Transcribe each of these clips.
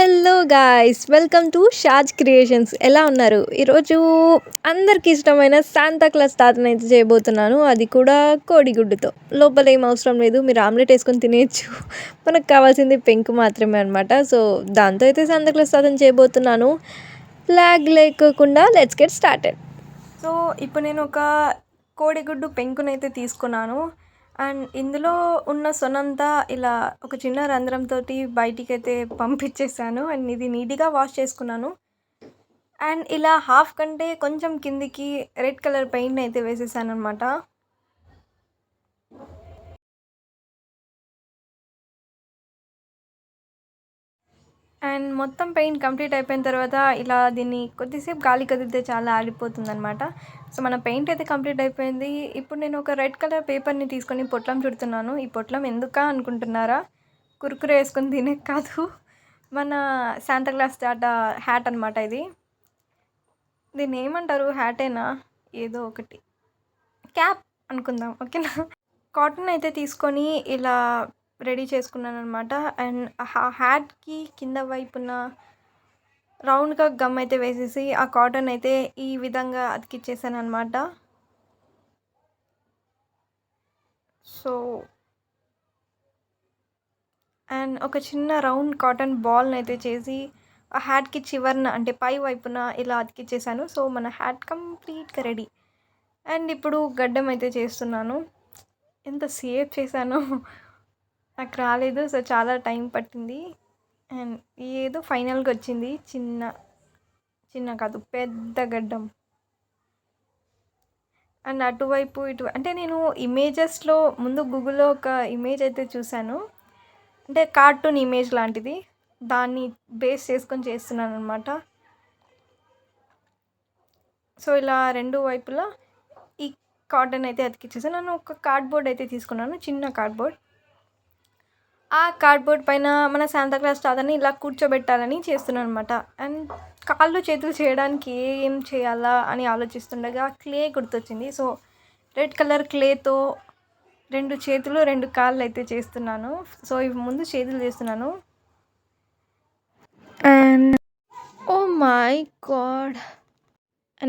Hello guys, welcome to Shaz Creations. ఎలా ఉన్నారు? ఈరోజు అందరికి ఇష్టమైన శాంతా క్లాస్ తాతనైతే చేయబోతున్నాను. అది కూడా కోడిగుడ్డుతో. లోపల ఏం అవసరం లేదు, మీరు ఆమ్లెట్ వేసుకొని తినేయచ్చు. మనకు కావాల్సింది పెంకు మాత్రమే అనమాట. సో దాంతో అయితే శాంతా క్లాస్ తాతని చేయబోతున్నాను. ఫ్లాగ్ లేకోకుండా లెట్స్ గెట్ స్టార్టెడ్. సో ఇప్పుడు నేను ఒక కోడిగుడ్డు పెంకునైతే తీసుకున్నాను. అండ్ ఇందులో ఉన్న సొనంతా ఇలా ఒక చిన్న రంధ్రంతో బయటికైతే పంపించేసాను. అండ్ ఇది నీట్గా వాష్ చేసుకున్నాను. అండ్ ఇలా హాఫ్ కంటే కొంచెం కిందికి రెడ్ కలర్ పెయింట్ అయితే వేసేసాను అనమాట. అండ్ మొత్తం పెయింట్ కంప్లీట్ అయిపోయిన తర్వాత ఇలా దీన్ని కొద్దిసేపు గాలి కదిలితే చాలా ఆరిపోతుంది అనమాట. సో మన పెయింట్ అయితే కంప్లీట్ అయిపోయింది. ఇప్పుడు నేను ఒక రెడ్ కలర్ పేపర్ని తీసుకొని పొట్లం చుడుతున్నాను. ఈ పొట్లం ఎందుకా అనుకుంటున్నారా? కురుకురే వేసుకొని తినే కాదు, మన శాంతా క్లాస్ తాత హ్యాట్ అనమాట. దీన్ని ఏమంటారు? హ్యాటేనా? ఏదో ఒకటి, క్యాప్ అనుకుందాం, ఓకేనా. కాటన్ అయితే తీసుకొని ఇలా రెడీ చేసుకున్నాను అనమాట. అండ్ ఆ హ్యాట్కి కింద వైపున రౌండ్గా గమ్ అయితే వేసేసి ఆ కాటన్ అయితే ఈ విధంగా అతికిచ్చేసాను అనమాట. సో అండ్ ఒక చిన్న రౌండ్ కాటన్ బాల్ని అయితే చేసి ఆ హ్యాట్కి చివరన అంటే పై వైపున ఇలా అతికిచ్చేసాను. సో మన హ్యాట్ కంప్లీట్గా రెడీ. అండ్ ఇప్పుడు గడ్డం అయితే చేస్తున్నాను. ఎంత సేఫ్ చేశానో నాకు రాలేదు. సో చాలా టైం పట్టింది. అండ్ ఏదో ఫైనల్గా వచ్చింది. చిన్న కాదు, పెద్ద గడ్డం. అండ్ అటువైపు ఇటు అంటే నేను ఇమేజెస్లో ముందు గూగుల్లో ఒక ఇమేజ్ అయితే చూశాను. అంటే కార్టూన్ ఇమేజ్ లాంటిది, దాన్ని బేస్ చేసుకొని చేస్తున్నాను అనమాట. సో ఇలా రెండు వైపులా ఈ కాటన్ అయితే అతికిచ్చేసాను. నేను ఒక కార్డ్బోర్డ్ అయితే తీసుకున్నాను, చిన్న కార్డ్బోర్డ్. ఆ కార్డ్బోర్డ్ పైన మన శాంతా క్లాస్ తాతని ఇలా కూర్చోబెట్టాలని చేస్తున్నాను అనమాట. అండ్ కాళ్ళు చేతులు చేయడానికి ఏం చేయాలా అని ఆలోచిస్తుండగా క్లే గుర్తొచ్చింది. సో రెడ్ కలర్ క్లేతో 2 చేతులు 2 కాళ్ళు అయితే చేస్తున్నాను. సో ఇవి ముందు చేతులు చేస్తున్నాను. అండ్ ఓ మై గాడ్,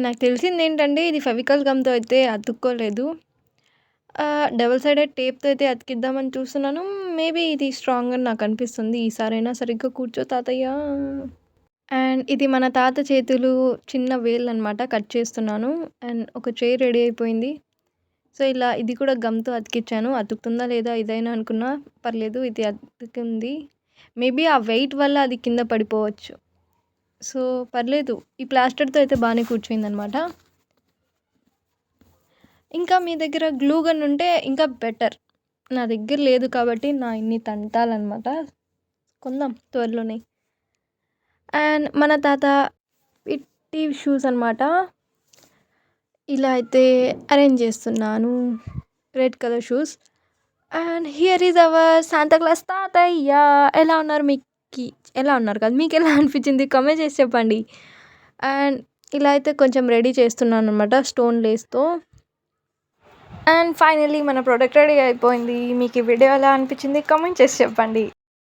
నాకు తెలిసింది ఏంటంటే ఇది ఫెవికాల్ గమ్తో అయితే అతుక్కోలేదు. డబుల్ సైడెడ్ టేప్తో అయితే అతికిద్దామని చూస్తున్నాను. మేబీ ఇది స్ట్రాంగ్ అని నాకు అనిపిస్తుంది. ఈసారైనా సరిగ్గా కూర్చో తాతయ్య. అండ్ ఇది మన తాత చేతులు చిన్న వేళ్ళు అనమాట, కట్ చేస్తున్నాను. అండ్ ఒక చైర్ రెడీ అయిపోయింది. సో ఇలా ఇది కూడా గమ్తో అతికిచ్చాను. అతుకుతుందా లేదా ఇదైనా అనుకున్నా, పర్లేదు, ఇది అతుకుంది. మేబీ ఆ వెయిట్ వల్ల అది కింద పడిపోవచ్చు. సో పర్లేదు, ఈ ప్లాస్టర్తో అయితే బాగానే కూర్చోయిందనమాట. ఇంకా మీ దగ్గర గ్లూ గన్ ఉంటే ఇంకా బెటర్. నా దగ్గర లేదు కాబట్టి నా ఇన్ని తంటాలన్నమాట. కొందాం త్వరలోనే. అండ్ మన తాత పిట్టి షూస్ అనమాట, ఇలా అయితే అరేంజ్ చేస్తున్నాను. Red colour shoes. And here is our Shanta class తాతయ్య. ఎలా ఉన్నారు? ఎలా ఉన్నారు కదా, మీకు ఎలా అనిపించింది కామెంట్ చేసి చెప్పండి. అండ్ ఇలా అయితే కొంచెం రెడీ చేస్తున్నాను అనమాట స్టోన్ లేస్తో. అండ్ ఫైనల్లీ మన ప్రోడక్ట్ రెడీ అయిపోయింది. మీకు ఈ వీడియో ఎలా అనిపించింది కామెంట్ చేసి చెప్పండి.